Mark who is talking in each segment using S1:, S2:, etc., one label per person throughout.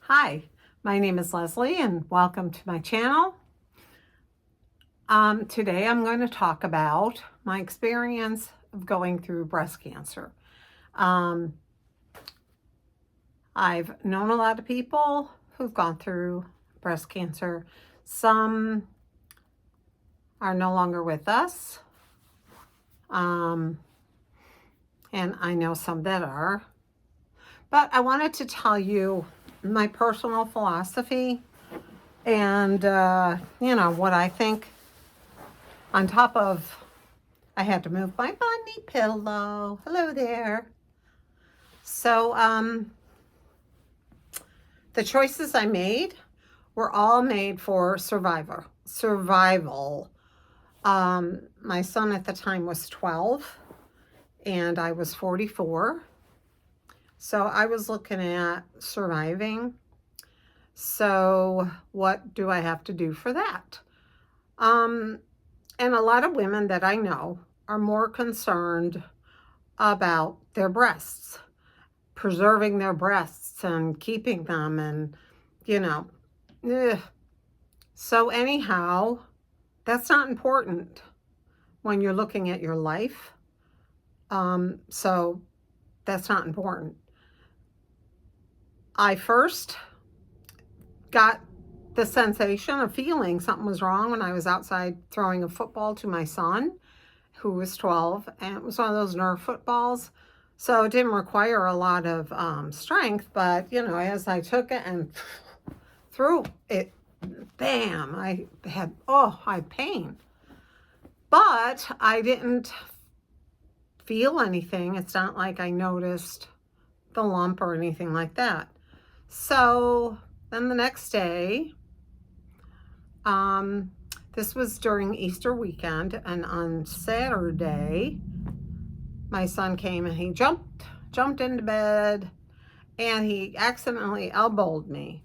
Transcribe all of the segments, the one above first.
S1: Hi, my name is Leslie and welcome to my channel. Today I'm going to talk about my experience of going through breast cancer. Um, I've known a lot of people who've gone through breast cancer. Some are no longer with us, and I know some that are. But I wanted to tell you my personal philosophy and, what I think. On top of, I had to move my bunny pillow. Hello there. So, the choices I made were all made for survival. My son at the time was 12 and I was 44. So I was looking at surviving. So what do I have to do for that? And a lot of women that I know are more concerned about their breasts, preserving their breasts and keeping them and, you know, ugh. So anyhow, that's not important when you're looking at your life. So that's not important. I first got the sensation of feeling something was wrong when I was outside throwing a football to my son, who was 12, and it was one of those Nerf footballs. So it didn't require a lot of strength, but, as I took it and threw it, bam, I had pain. But I didn't feel anything. It's not like I noticed the lump or anything like that. So then the next day, this was during Easter weekend, and on Saturday, my son came and he jumped into bed and he accidentally elbowed me.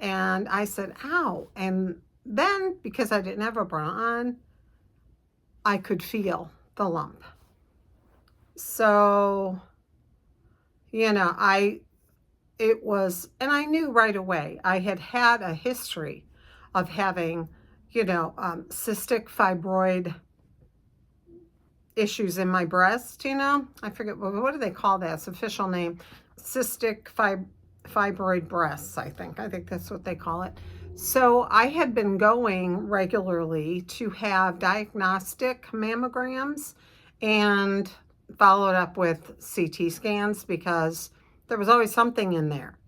S1: And I said, ow. And then, because I didn't have a bra on, I could feel the lump. So, and I knew right away. I had a history of having, cystic fibroid issues in my breast, I forget, what do they call that? It's official name. Cystic fibroid breasts, I think that's what they call it. So I had been going regularly to have diagnostic mammograms and followed up with CT scans because there was always something in there.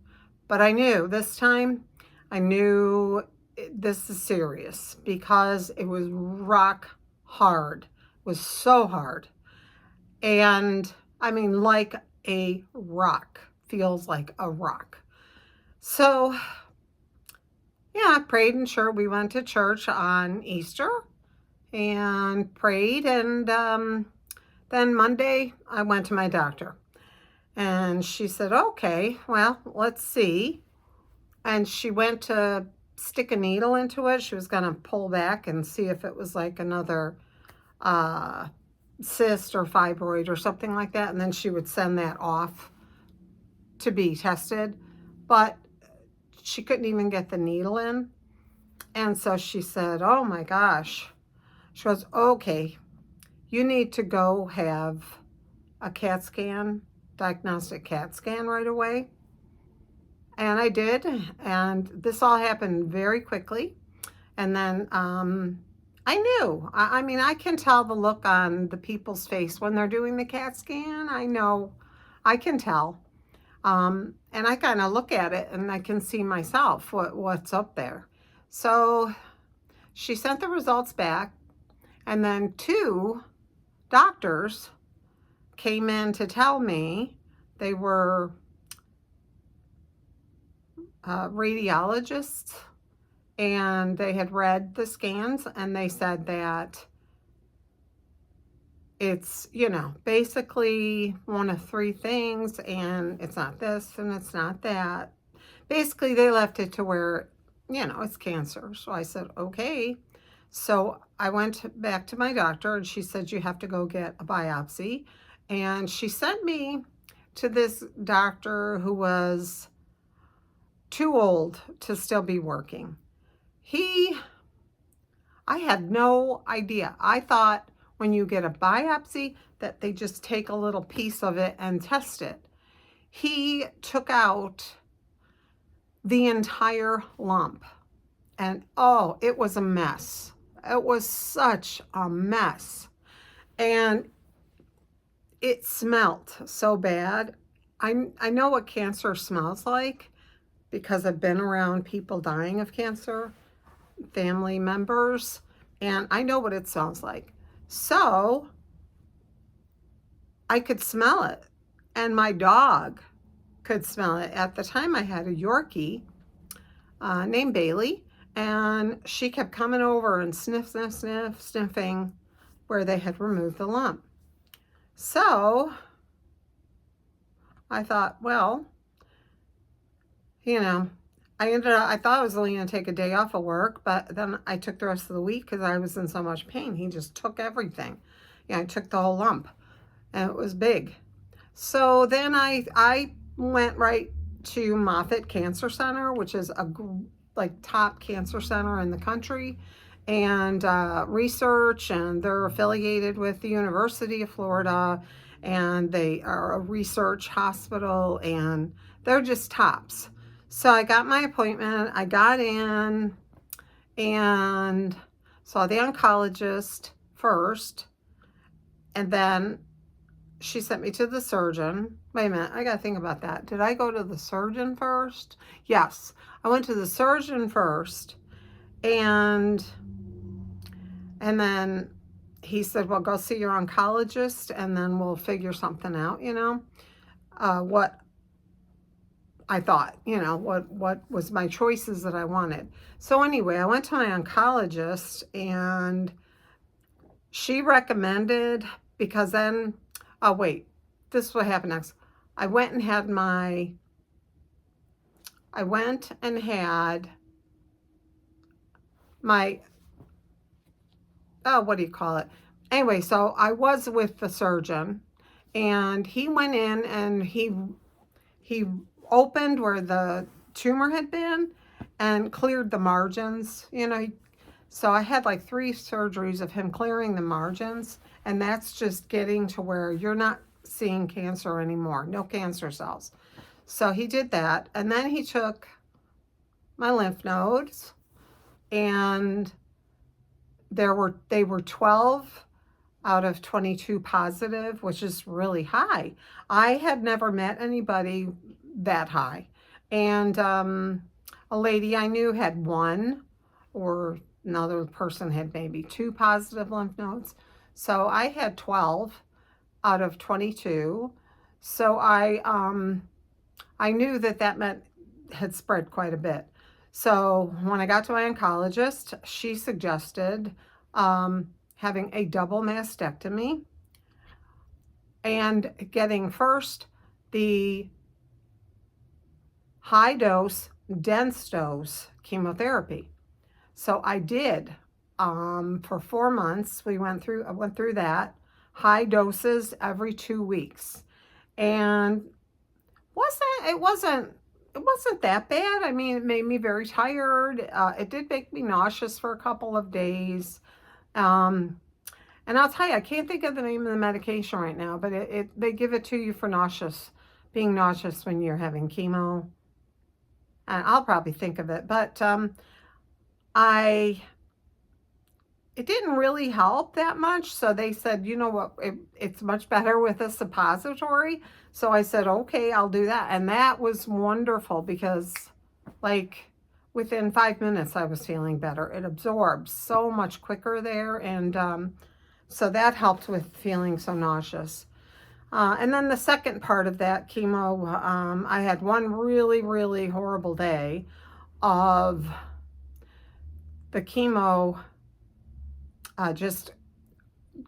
S1: But I knew this time, this is serious because it was rock hard. It was so hard. And I mean, like a rock, feels like a rock. So, yeah, I prayed, and sure, we went to church on Easter and prayed. And then Monday, I went to my doctor. And she said, okay, well, let's see. And she went to stick a needle into it. She was going to pull back and see if it was like another cyst or fibroid or something like that. And then she would send that off to be tested. But she couldn't even get the needle in. And so she said, oh my gosh. She goes, okay, you need to go have a CAT scan, diagnostic CAT scan right away. And I did, and this all happened very quickly. And then I knew. I mean, I can tell the look on the people's face when they're doing the CAT scan. I know, I can tell. And I kind of look at it and I can see myself what's up there. So she sent the results back, and then 2 doctors came in to tell me. They were radiologists, and they had read the scans, and they said that it's, basically one of 3 things, and it's not this and it's not that. Basically, they left it to where, it's cancer. So I said, okay. So I went back to my doctor, and she said, you have to go get a biopsy. And she sent me to this doctor who was too old to still be working. I had no idea. I thought when you get a biopsy that they just take a little piece of it and test it. He took out the entire lump. And oh, it was a mess. It was such a mess. And it smelled so bad. I know what cancer smells like because I've been around people dying of cancer, family members, and I know what it sounds like. So I could smell it, and my dog could smell it. At the time, I had a Yorkie named Bailey, and she kept coming over and sniffing where they had removed the lump. So I thought, well, I thought I was only going to take a day off of work, but then I took the rest of the week because I was in so much pain. He just took everything. I took the whole lump, and it was big. So then I went right to Moffitt Cancer Center, which is a top cancer center in the country, and research, and they're affiliated with the University of Florida, and they are a research hospital, and they're just tops. So I got my appointment, I got in and saw the oncologist first, and then she sent me to the surgeon. Wait a minute, I gotta think about that. Did I go to the surgeon first? Yes, I went to the surgeon first, and then he said, well, go see your oncologist, and then we'll figure something out, what I thought, what was my choices that I wanted. So anyway, I went to my oncologist, and she recommended, because then, oh wait, this is what happened next. I went and had my what do you call it? Anyway, so I was with the surgeon, and he went in and he opened where the tumor had been and cleared the margins, So I had like 3 surgeries of him clearing the margins, and that's just getting to where you're not seeing cancer anymore, no cancer cells. So he did that, and then he took my lymph nodes, and they were 12 out of 22 positive, which is really high. I had never met anybody that high. And a lady I knew had 1, or another person had maybe 2 positive lymph nodes. So I had 12 out of 22. So I knew that meant had spread quite a bit. So when I got to my oncologist, she suggested having a double mastectomy and getting first the high dose, dense dose chemotherapy. So I did for 4 months. I went through that, high doses every 2 weeks, and it wasn't that bad. I mean, it made me very tired. It did make me nauseous for a couple of days. And I'll tell you, I can't think of the name of the medication right now, but they give it to you for being nauseous when you're having chemo. And I'll probably think of it, but it didn't really help that much. So they said, you know what, it's much better with a suppository. So I said, okay, I'll do that. And that was wonderful because within 5 minutes, I was feeling better. It absorbs so much quicker there. And so that helped with feeling so nauseous. And then the second part of that chemo, I had one really, really horrible day of the chemo just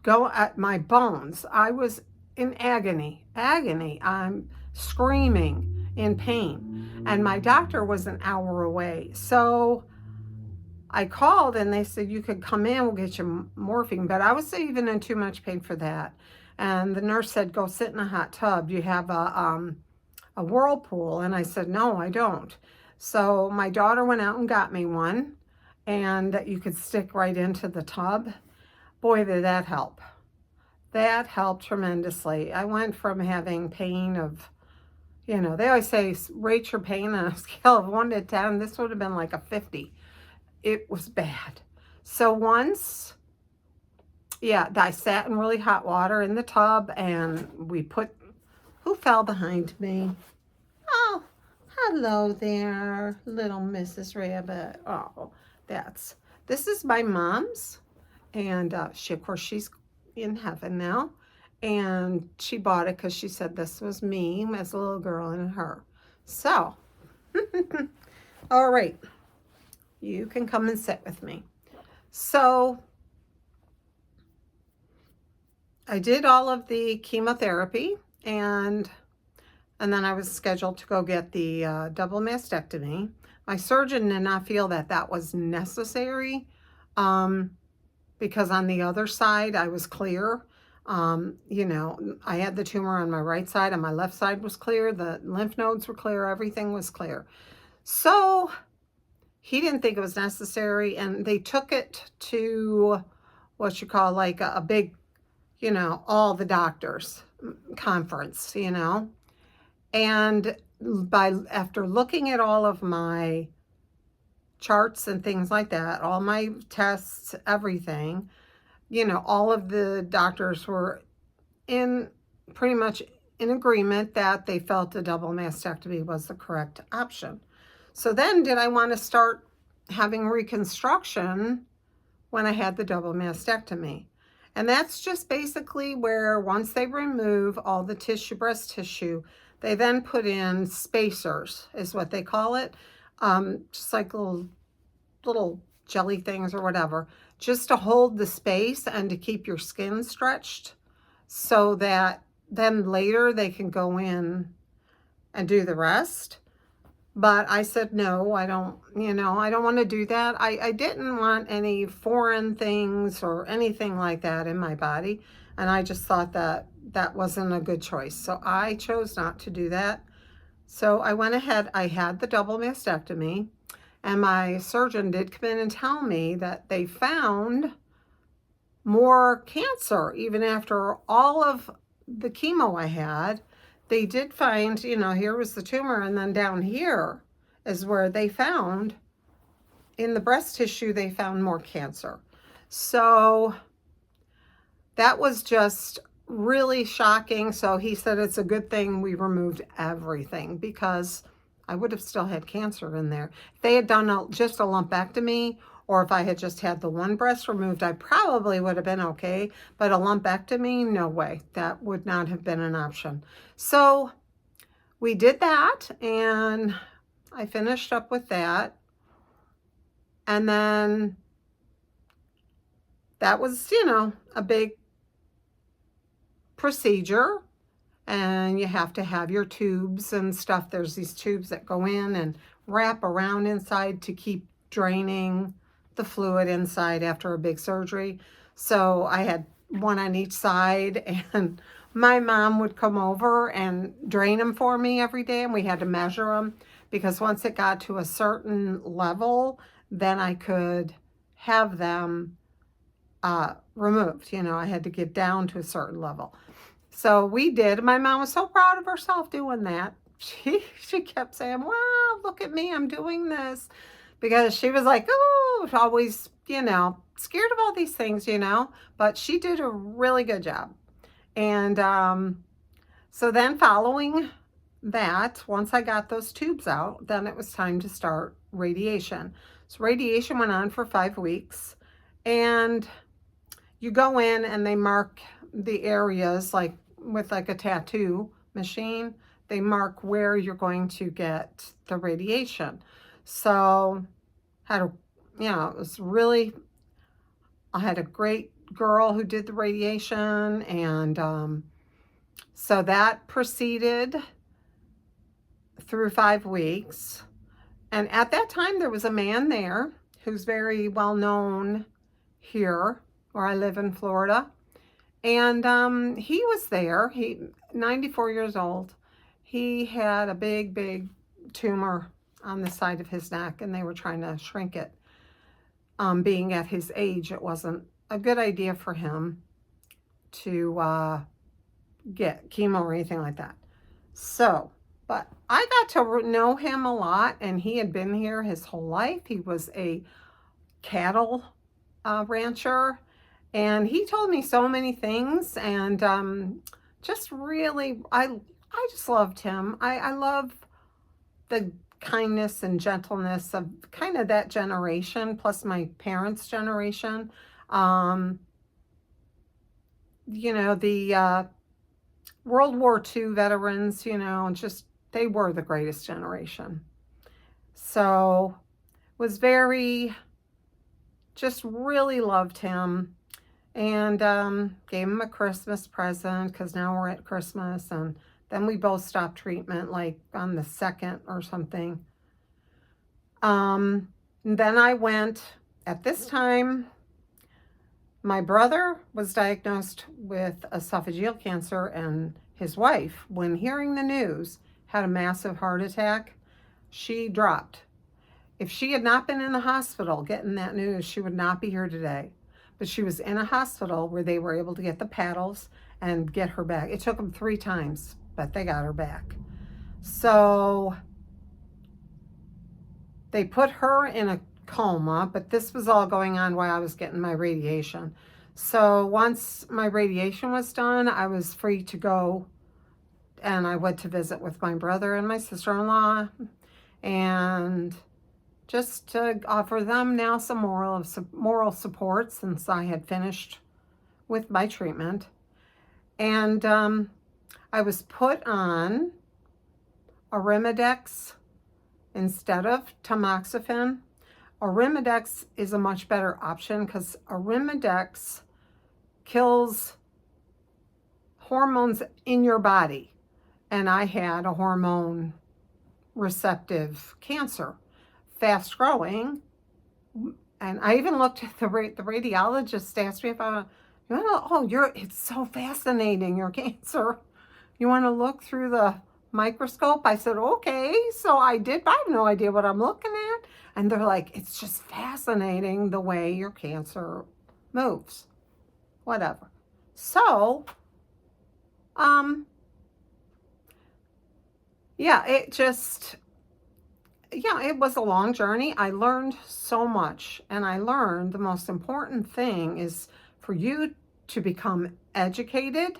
S1: go at my bones. I was in agony. I'm screaming in pain. And my doctor was an hour away. So I called and they said, you could come in, we'll get you morphine. But I was even in too much pain for that. And the nurse said, go sit in a hot tub. You have a whirlpool. And I said, no, I don't. So my daughter went out and got me one, and that you could stick right into the tub. Boy, did that help. That helped tremendously. I went from having pain of, you know, they always say rate your pain on a scale of 1 to 10. This would have been like a 50. It was bad. So once, yeah, I sat in really hot water in the tub, and we put, who fell behind me? Oh, hello there, little Mrs. Rabbit. Oh, this is my mom's. And she, of course, she's in heaven now. And she bought it because she said this was me as a little girl and her. So, all right, you can come and sit with me. So, I did all of the chemotherapy, and then I was scheduled to go get the double mastectomy. My surgeon did not feel that that was necessary because on the other side I was clear. You know, I had the tumor on my right side, on my left side was clear, the lymph nodes were clear, everything was clear. So he didn't think it was necessary, and they took it to what you call like a big, you know, all the doctors conference, you know. And after looking at all of my charts and things like that, all my tests, everything, you know, all of the doctors were pretty much in agreement that they felt a double mastectomy was the correct option. So then did I want to start having reconstruction when I had the double mastectomy? And that's just basically where once they remove all the tissue, breast tissue, they then put in spacers, is what they call it. Just like little jelly things or whatever, just to hold the space and to keep your skin stretched so that then later they can go in and do the rest. But I said, no, I don't, you know, I don't want to do that. I didn't want any foreign things or anything like that in my body. And I just thought that that wasn't a good choice. So I chose not to do that. So I went ahead, I had the double mastectomy, and my surgeon did come in and tell me that they found more cancer even after all of the chemo I had. They did find, you know, here was the tumor, and then down here is where they found, in the breast tissue, they found more cancer. So that was just really shocking. So he said it's a good thing we removed everything, because I would have still had cancer in there. If they had done just a lumpectomy, or if I had just had the one breast removed, I probably would have been okay. But a lumpectomy, no way. That would not have been an option. So we did that, and I finished up with that. And then that was, you know, a big procedure. And you have to have your tubes and stuff. There's these tubes that go in and wrap around inside to keep draining the fluid inside after a big surgery. So I had one on each side, and my mom would come over and drain them for me every day, and we had to measure them, because once it got to a certain level, then I could have them removed. You know, I had to get down to a certain level. So we did. My mom was so proud of herself doing that. She kept saying, wow, look at me, I'm doing this. Because she was like, oh, always, you know, scared of all these things, you know. But she did a really good job. And so then following that, once I got those tubes out, then it was time to start radiation. So radiation went on for 5 weeks. And you go in and they mark the areas, like with like a tattoo machine, they mark where you're going to get the radiation. So had a, you know, it was really, I had a great girl who did the radiation, and so that proceeded through 5 weeks. And at that time there was a man there who's very well known here where I live in Florida. And he was there. He 94 years old. He had a big tumor on the side of his neck, and they were trying to shrink it. Being at his age, it wasn't a good idea for him to get chemo or anything like that. So, but I got to know him a lot, and he had been here his whole life. He was a cattle rancher, and he told me so many things, and just really, I just loved him. I love the kindness and gentleness of kind of that generation, plus my parents' generation. You know, the World War II veterans, you know, just, they were the greatest generation. So, was very, just really loved him, and gave him a Christmas present, because now we're at Christmas, and then we both stopped treatment like on the 2nd or something. Then I went, at this time, my brother was diagnosed with esophageal cancer, and his wife, when hearing the news, had a massive heart attack. She dropped. If she had not been in the hospital getting that news, she would not be here today. But she was in a hospital where they were able to get the paddles and get her back. It took them 3 times, but they got her back. So they put her in a coma, but this was all going on while I was getting my radiation. So once my radiation was done, I was free to go, and I went to visit with my brother and my sister-in-law, and just to offer them now some moral support, since I had finished with my treatment. And I was put on Arimidex instead of tamoxifen. Arimidex is a much better option, because Arimidex kills hormones in your body. And I had a hormone receptive cancer, fast growing. And I even looked at the radiologist asked me if it's so fascinating, your cancer. You want to look through the microscope? I said, okay. So I did, but I have no idea what I'm looking at. And they're like, it's just fascinating the way your cancer moves. Whatever. So, yeah, it was a long journey. I learned so much, and I learned the most important thing is for you to become educated,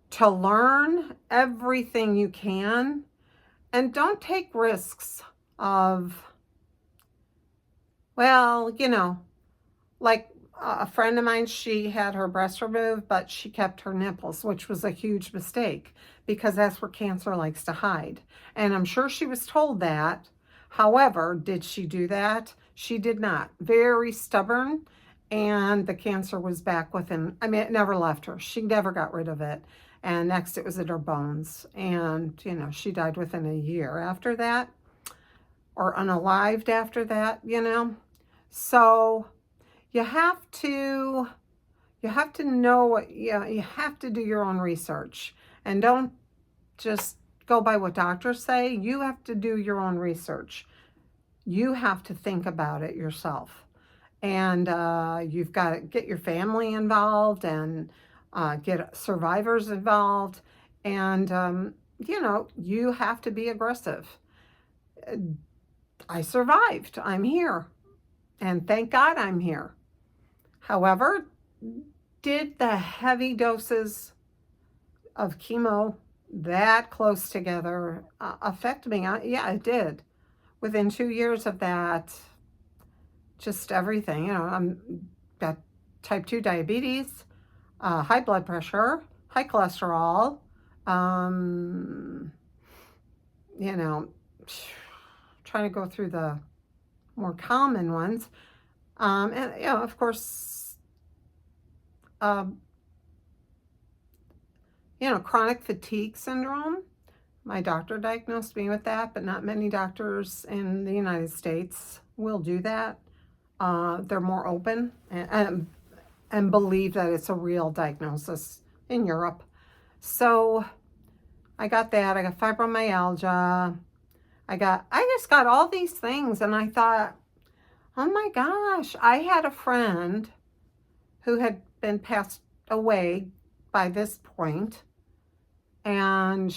S1: to learn everything you can, and don't take risks of, well, you know, like a friend of mine, she had her breast removed, but she kept her nipples, which was a huge mistake, because that's where cancer likes to hide. And I'm sure she was told that. However, did she do that? She did not. Very stubborn, and the cancer was back within, I mean, it never left her. She never got rid of it. And next it was in her bones. And, you know, she died within a year after that, or unalived after that, you know. So you have to know what, you have to do your own research, and don't just go by what doctors say. You have to do your own research. You have to think about it yourself, and you've got to get your family involved, and get survivors involved, and you know, you have to be aggressive. I survived. I'm here, and thank God I'm here. However, did the heavy doses of chemo that close together affect me? Yeah, it did. Within 2 years of that, just everything, you know, I'm got type 2 diabetes, high blood pressure, high cholesterol, you know, trying to go through the more common ones. And, you know, of course, you know, chronic fatigue syndrome. My doctor diagnosed me with that, but not many doctors in the United States will do that. They're more open and believe that it's a real diagnosis in Europe. So I got that. I got fibromyalgia. I just got all these things, and I thought, oh my gosh, I had a friend who had been passed away by this point, and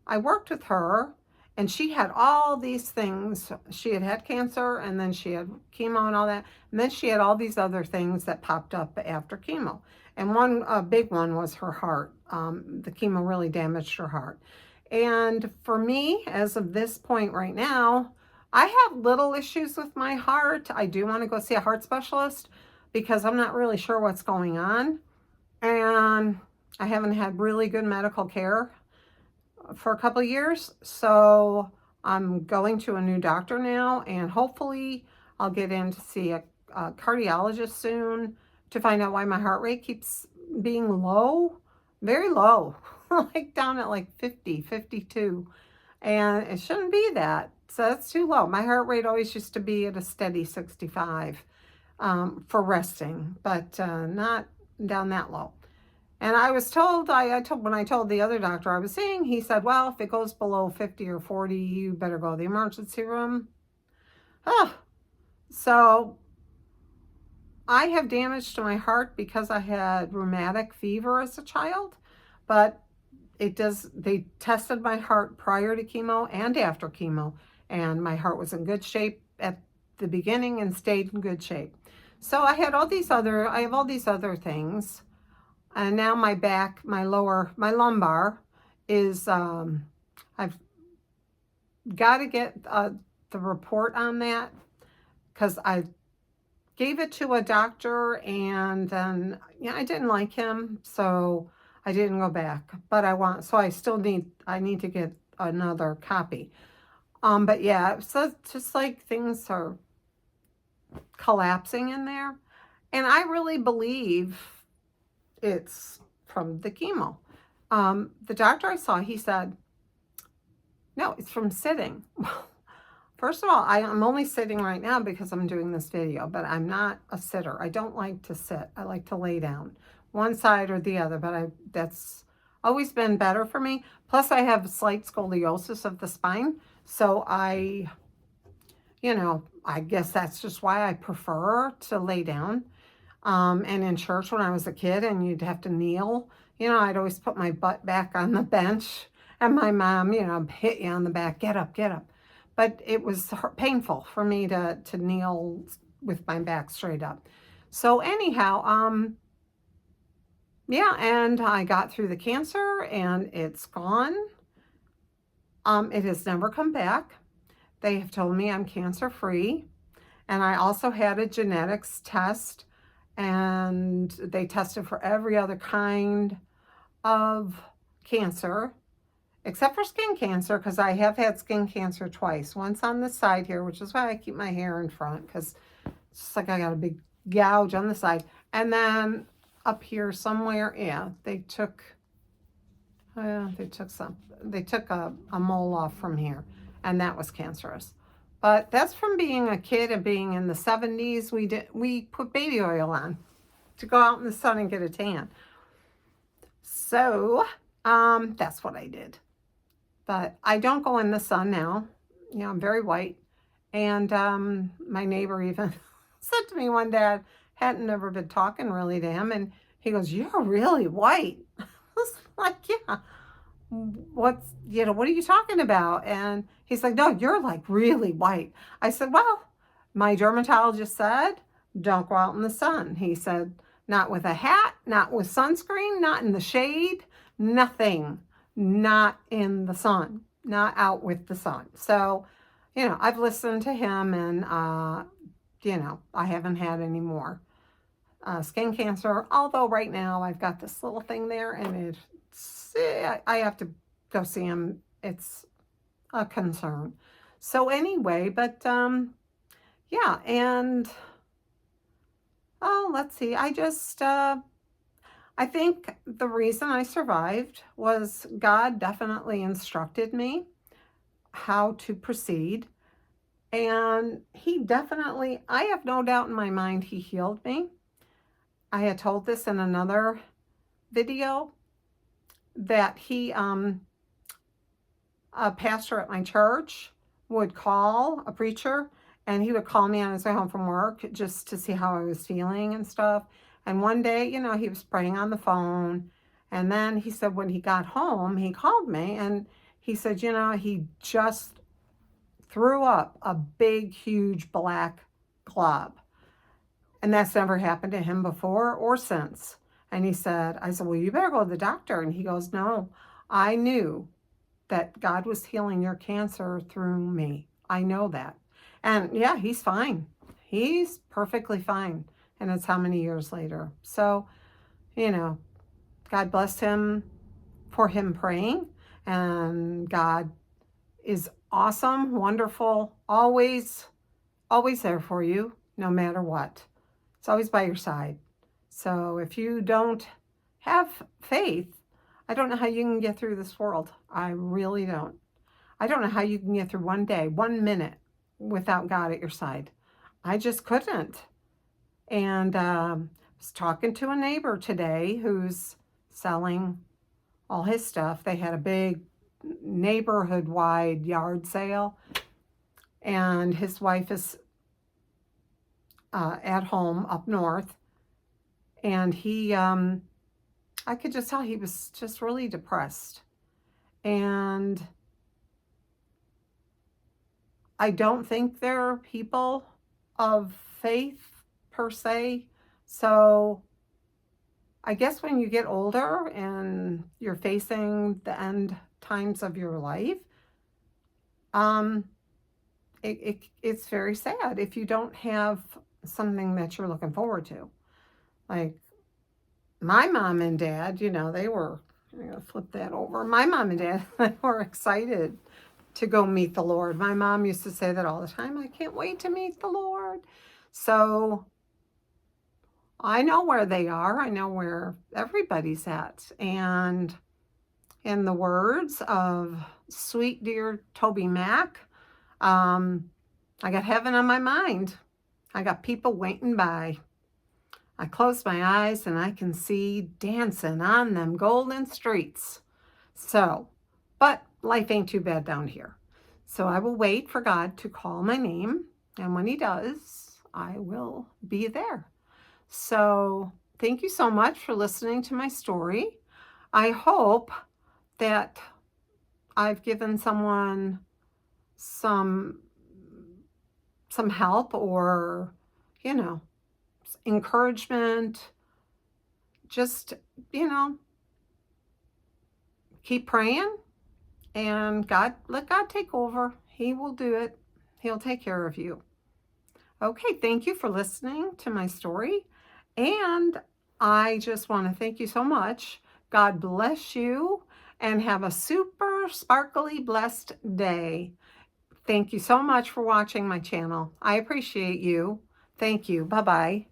S1: I worked with her, and she had all these things. She had had cancer, and then she had chemo and all that, and then she had all these other things that popped up after chemo. And one big one was her heart. The chemo really damaged her heart. And for me, as of this point right now, I have little issues with my heart. I do want to go see a heart specialist because I'm not really sure what's going on. And I haven't had really good medical care for a couple of years. So I'm going to a new doctor now, and hopefully I'll get in to see a cardiologist soon to find out why my heart rate keeps being low, very low, like down at like 50, 52. And it shouldn't be that. So that's too low. My heart rate always used to be at a steady 65 for resting, but not down that low. And I was told, when I told the other doctor I was seeing, he said, well, if it goes below 50 or 40, you better go to the emergency room. So I have damage to my heart because I had rheumatic fever as a child, but they tested my heart prior to chemo and after chemo, and my heart was in good shape at the beginning and stayed in good shape. So I have all these other things. And now my back, my lumbar is, I've got to get the report on that because I gave it to a doctor, and then, I didn't like him, so I didn't go back. But I need to get another copy. But yeah, so it's just like things are collapsing in there. And I really believe it's from the chemo. The doctor I saw, he said, no, it's from sitting. First of all, I'm only sitting right now because I'm doing this video, but I'm not a sitter. I don't like to sit. I like to lay down, one side or the other, but that's always been better for me. Plus, I have slight scoliosis of the spine, so I guess that's just why I prefer to lay down. And in church when I was a kid and you'd have to kneel, I'd always put my butt back on the bench, and my mom, hit you on the back, get up, get up. But it was painful for me to kneel with my back straight up. So anyhow, yeah, and I got through the cancer and it's gone. It has never come back. They have told me I'm cancer free. And I also had a genetics test, and they tested for every other kind of cancer, except for skin cancer, because I have had skin cancer twice. Once on the side here, which is why I keep my hair in front, because it's just like I got a big gouge on the side. And then up here somewhere, yeah, they took a mole off from here, and that was cancerous. But that's from being a kid and being in the 70s. We put baby oil on to go out in the sun and get a tan. So that's what I did. But I don't go in the sun now. I'm very white. And my neighbor even said to me one day, I hadn't never been talking really to him, and he goes, "You're really white." I was like, "Yeah. What are you talking about?" And he's like, "No, you're like really white." I said, "Well, my dermatologist said, don't go out in the sun." He said, "Not with a hat, not with sunscreen, not in the shade, nothing, not in the sun, not out with the sun." So, I've listened to him, and, I haven't had any more skin cancer. Although right now I've got this little thing there, and I have to go see him. It's a concern. So anyway, but yeah, and let's see. I think the reason I survived was God definitely instructed me how to proceed. And I have no doubt in my mind, he healed me. I had told this in another video, that he a pastor at my church would call, a preacher, and he would call me on his way home from work just to see how I was feeling and stuff. And one day, he was praying on the phone. And then he said when he got home, he called me and he said, he just threw up a big, huge black glob. And that's never happened to him before or since. And I said, well, you better go to the doctor. And he goes, no, I knew that God was healing your cancer through me. I know that. And yeah, he's fine. He's perfectly fine. And it's how many years later. So, God bless him for him praying. And God is awesome, wonderful, always, always there for you, no matter what. It's always by your side. So if you don't have faith, I don't know how you can get through this world. I really don't. I don't know how you can get through one day, 1 minute without God at your side. I just couldn't. And I was talking to a neighbor today who's selling all his stuff. They had a big neighborhood-wide yard sale. And his wife is at home up north. And he, I could just tell he was just really depressed. And I don't think they're people of faith per se. So I guess when you get older and you're facing the end times of your life, it's very sad if you don't have something that you're looking forward to. Like my mom and dad, they were, I'm going to flip that over. My mom and dad, they were excited to go meet the Lord. My mom used to say that all the time. I can't wait to meet the Lord. So I know where they are. I know where everybody's at. And in the words of sweet dear Toby Mac, I got heaven on my mind. I got people waiting by. I close my eyes and I can see dancing on them golden streets. So, but life ain't too bad down here. So I will wait for God to call my name. And when he does, I will be there. So thank you so much for listening to my story. I hope that I've given someone some help or, encouragement. Just, keep praying and let God take over. He will do it. He'll take care of you. Okay, thank you for listening to my story. And I just want to thank you so much. God bless you and have a super sparkly blessed day. Thank you so much for watching my channel. I appreciate you. Thank you. Bye-bye.